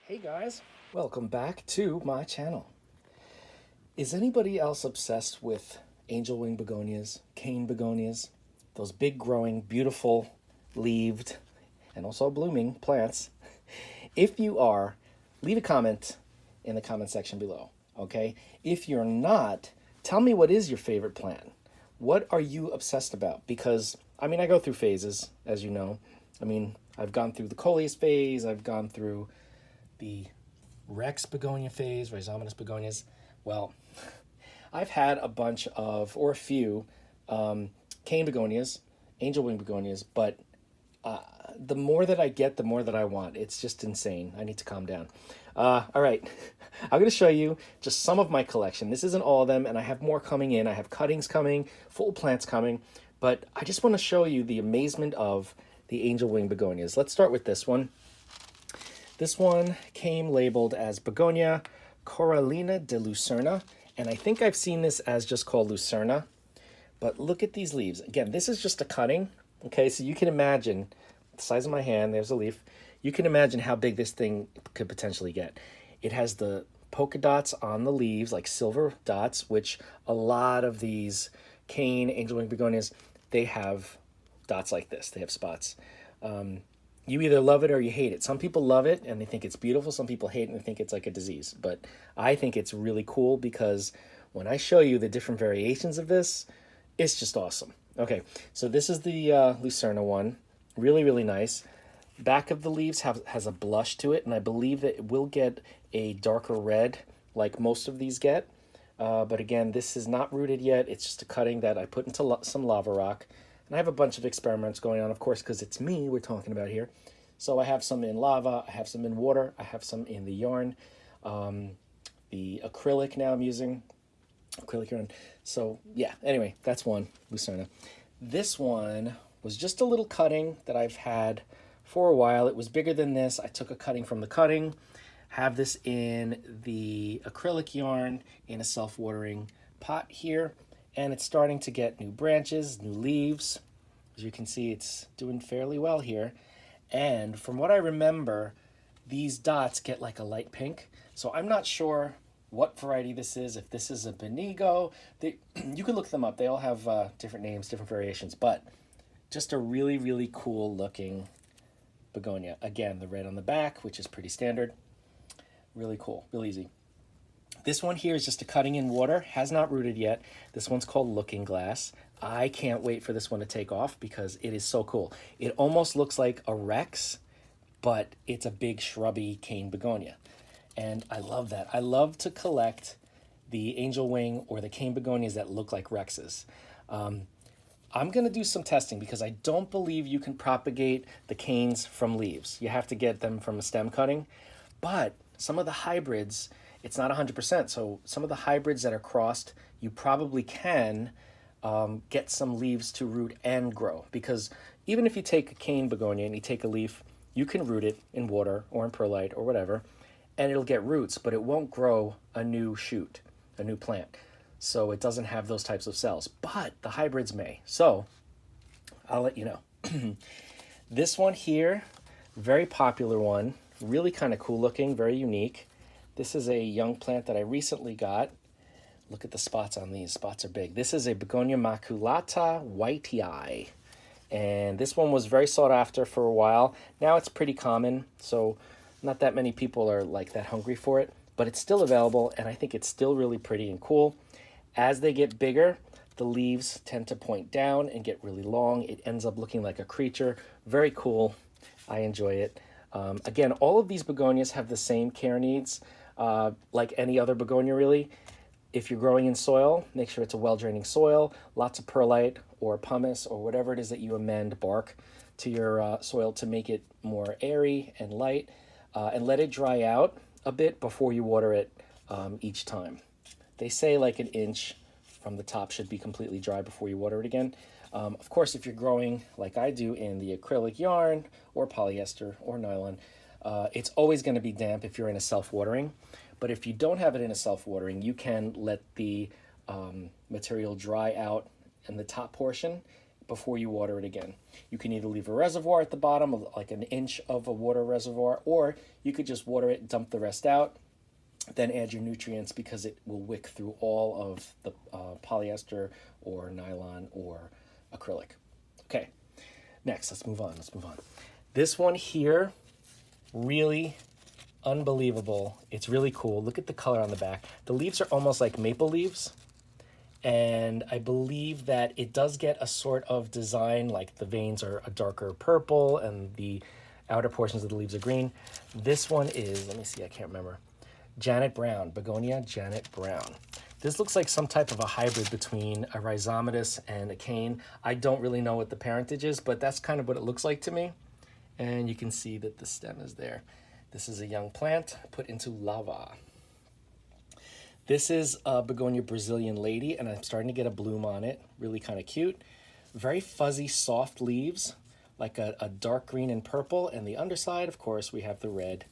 Hey guys, welcome back to my channel. Is anybody else obsessed with angel wing begonias, cane begonias, those big growing, beautiful leaved, and also blooming plants? If you are, leave a comment in the comment section below, okay? If you're not, tell me what is your favorite plant. What are you obsessed about? Because, I go through phases, as you know. I've gone through the coleus phase, I've gone through the Rex begonia phase, rhizomatous begonias. Well, I've had a bunch of, or a few, cane begonias, angel wing begonias, but the more that I get, the more that I want. It's just insane. I need to calm down. All right, I'm going to show you just some of my collection. This isn't all of them, and I have more coming in. I have cuttings coming, full plants coming, but I just want to show you the amazement of the angel wing begonias. Let's start with this one. This one came labeled as Begonia Coralina de Lucerna, and I think I've seen this as just called Lucerna, but look at these leaves. Again, this is just a cutting, okay? So you can imagine the size of my hand, there's a leaf. You can imagine how big this thing could potentially get. It has the polka dots on the leaves, like silver dots, which a lot of these cane angel wing begonias, they have dots like this. They have spots. You either love it or you hate it. Some people love it and they think it's beautiful. Some people hate it and they think it's like a disease. But I think it's really cool because when I show you the different variations of this, it's just awesome. Okay, so this is the Lucerna one. Really, really nice. Back of the leaves has a blush to it, and I believe that it will get a darker red like most of these get. But again, this is not rooted yet. It's just a cutting that I put into some lava rock. And I have a bunch of experiments going on, of course, because it's me we're talking about here. So I have some in lava, I have some in water, I have some in the yarn. The acrylic now I'm using, acrylic yarn. So yeah, anyway, that's one, Lucerna. This one was just a little cutting that I've had for a while. It was bigger than this. I took a cutting from the cutting, have this in the acrylic yarn in a self-watering pot here. And it's starting to get new branches, new leaves. As you can see, it's doing fairly well here. And from what I remember, these dots get like a light pink. So I'm not sure what variety this is, if this is a Benigo. You can look them up. They all have different names, different variations, but just a really, really cool looking begonia. Again, the red on the back, which is pretty standard. Really cool, real easy. This one here is just a cutting in water, has not rooted yet. This one's called Looking Glass. I can't wait for this one to take off because it is so cool. It almost looks like a Rex, but it's a big shrubby cane begonia. And I love that. I love to collect the angel wing or the cane begonias that look like Rexes. I'm going to do some testing because I don't believe you can propagate the canes from leaves. You have to get them from a stem cutting. But some of the hybrids, it's not 100%. So some of the hybrids that are crossed, you probably can get some leaves to root and grow. Because even if you take a cane begonia and you take a leaf, you can root it in water or in perlite or whatever, and it'll get roots, but it won't grow a new shoot, a new plant. So it doesn't have those types of cells, but the hybrids may. So I'll let you know. This one here, very popular one, really kind of cool looking, very unique. This is a young plant that I recently got. Look at the spots on these. Spots are big. This is a Begonia maculata whitei. And this one was very sought after for a while. Now it's pretty common, so not that many people are like that hungry for it, but it's still available, and I think it's still really pretty and cool. As they get bigger, the leaves tend to point down and get really long. It ends up looking like a creature. Very cool. I enjoy it. Again, all of these begonias have the same care needs. Like any other begonia, really. If you're growing in soil, make sure it's a well-draining soil, lots of perlite or pumice or whatever it is that you amend bark to your soil to make it more airy and light, and let it dry out a bit before you water it each time. They say like an inch from the top should be completely dry before you water it again. Of course, if you're growing like I do in the acrylic yarn or polyester or nylon, it's always going to be damp if you're in a self-watering. But if you don't have it in a self-watering, you can let the material dry out in the top portion before you water it again. You can either leave a reservoir at the bottom, like an inch of a water reservoir, or you could just water it, dump the rest out, then add your nutrients because it will wick through all of the polyester or nylon or acrylic. Okay, next, let's move on. This one here, really unbelievable. It's really cool. Look at the color on the back. The leaves are almost like maple leaves. And I believe that it does get a sort of design, like the veins are a darker purple and the outer portions of the leaves are green. This one is, let me see, I can't remember. Janet Brown, Begonia Janet Brown. This looks like some type of a hybrid between a rhizomatous and a cane. I don't really know what the parentage is, but that's kind of what it looks like to me. And you can see that the stem is there. This is a young plant put into lava. This is a Begonia Brazilian lady, and I'm starting to get a bloom on it. Really kind of cute. Very fuzzy, soft leaves, like a dark green and purple. And the underside, of course, we have the red.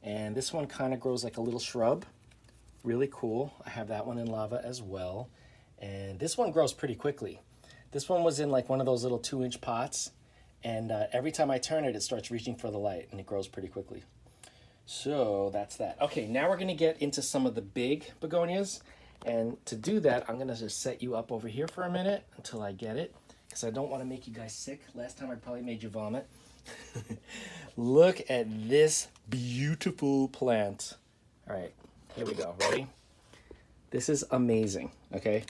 And this one kind of grows like a little shrub. Really cool. I have that one in lava as well. And this one grows pretty quickly. This one was in like one of those little 2-inch pots. And every time I turn it, it starts reaching for the light, and it grows pretty quickly. So that's that. Okay, now we're gonna get into some of the big begonias. And to do that, I'm gonna just set you up over here for a minute until I get it, because I don't wanna make you guys sick. Last time I probably made you vomit. Look at this beautiful plant. All right, here we go, ready? This is amazing, okay?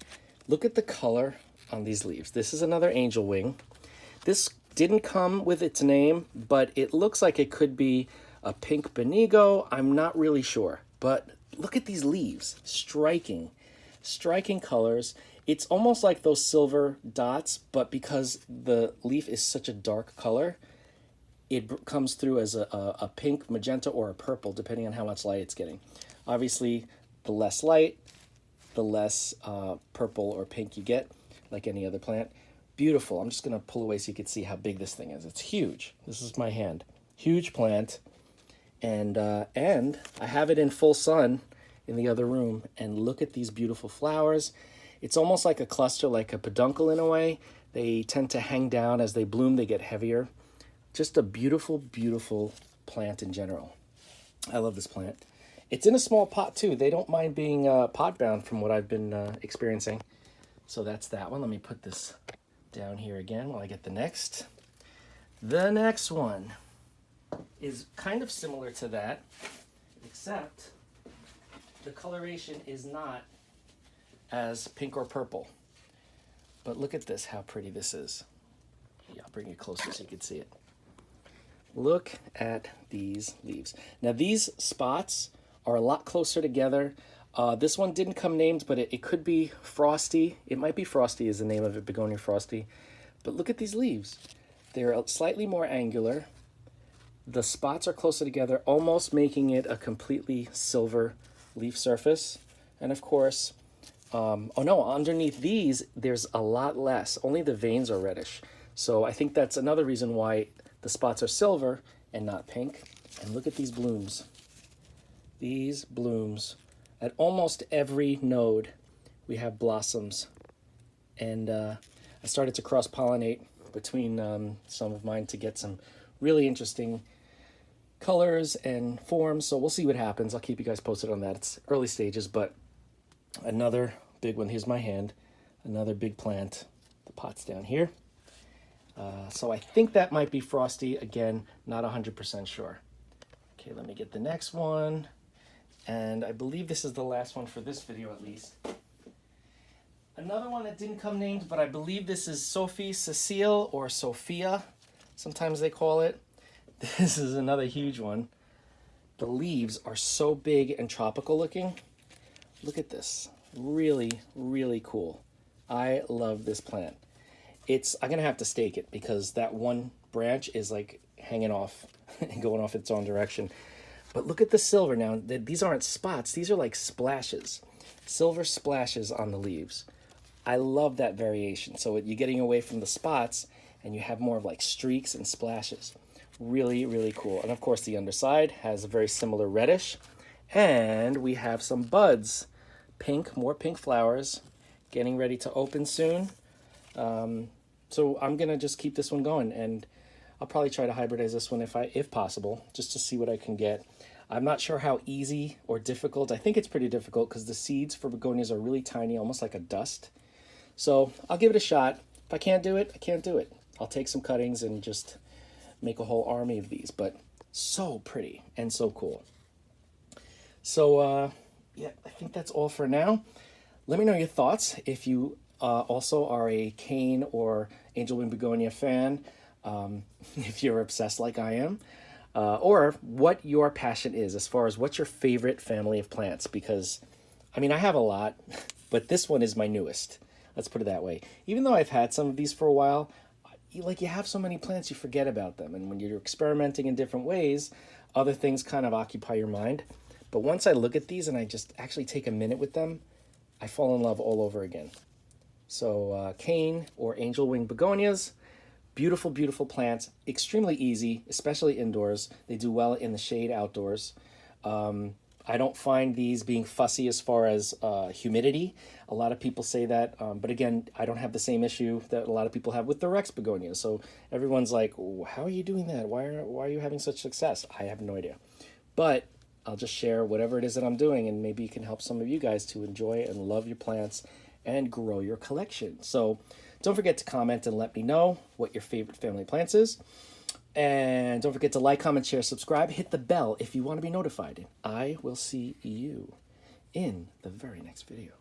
Look at the color on these leaves. This is another angel wing. This didn't come with its name, but it looks like it could be a pink benigo. I'm not really sure, but look at these leaves. Striking colors. It's almost like those silver dots, but because the leaf is such a dark color, it comes through as a pink, magenta, or a purple, depending on how much light it's getting. Obviously, the less light, the less purple or pink you get, like any other plant. Beautiful. I'm just going to pull away so you can see how big this thing is. It's huge. This is my hand. Huge plant. And I have it in full sun in the other room. And look at these beautiful flowers. It's almost like a cluster, like a peduncle in a way. They tend to hang down as they bloom. They get heavier. Just a beautiful, beautiful plant in general. I love this plant. It's in a small pot too. They don't mind being pot bound from what I've been experiencing. So that's that one. Let me put this down here again while I get the next. The next one is kind of similar to that, except the coloration is not as pink or purple. But look at this, how pretty this is. Yeah, I'll bring it closer so you can see it. Look at these leaves. Now these spots are a lot closer together. This one didn't come named, but it could be Frosty. It might be Frosty is the name of it, Begonia Frosty. But look at these leaves. They're slightly more angular. The spots are closer together, almost making it a completely silver leaf surface. And of course, oh no, underneath these, there's a lot less. Only the veins are reddish. So I think that's another reason why the spots are silver and not pink. And look at these blooms. These blooms. At almost every node, we have blossoms. And I started to cross-pollinate between some of mine to get some really interesting colors and forms. So we'll see what happens. I'll keep you guys posted on that. It's early stages, but another big one. Here's my hand. Another big plant. The pot's down here. So I think that might be Frosty. Again, not 100% sure. Okay, let me get the next one. And I believe this is the last one for this video at least. Another one that didn't come named, but I believe this is Sophie, Cecile, or Sophia, sometimes they call it. This is another huge one. The leaves are so big and tropical looking. Look at this. Really, really cool. I love this plant. I'm going to have to stake it because that one branch is like hanging off and going off its own direction. But look at the silver now. These aren't spots. These are like splashes. Silver splashes on the leaves. I love that variation. So you're getting away from the spots and you have more of like streaks and splashes. Really, really cool. And of course the underside has a very similar reddish. And we have some buds. Pink, more pink flowers. Getting ready to open soon. So I'm gonna just keep this one going, and I'll probably try to hybridize this one if possible, just to see what I can get. I'm not sure how easy or difficult. I think it's pretty difficult because the seeds for begonias are really tiny, almost like a dust. So I'll give it a shot. If I can't do it, I can't do it. I'll take some cuttings and just make a whole army of these, but so pretty and so cool. So yeah, I think that's all for now. Let me know your thoughts if you also are a cane or angel wing begonia fan, if you're obsessed like I am, or what your passion is as far as what's your favorite family of plants. Because, I mean, I have a lot, but this one is my newest. Let's put it that way. Even though I've had some of these for a while, you have so many plants, you forget about them. And when you're experimenting in different ways, other things kind of occupy your mind. But once I look at these and I just actually take a minute with them, I fall in love all over again. So cane or angel wing begonias, beautiful, beautiful plants, extremely easy, especially indoors. They do well in the shade outdoors. I don't find these being fussy as far as humidity. A lot of people say that, but again, I don't have the same issue that a lot of people have with the Rex begonias. So everyone's like, how are you doing that? Why are you having such success? I have no idea. But I'll just share whatever it is that I'm doing, and maybe it can help some of you guys to enjoy and love your plants and grow your collection. So don't forget to comment and let me know what your favorite family plants is. And don't forget to like, comment, share, subscribe, hit the bell if you want to be notified. I will see you in the very next video.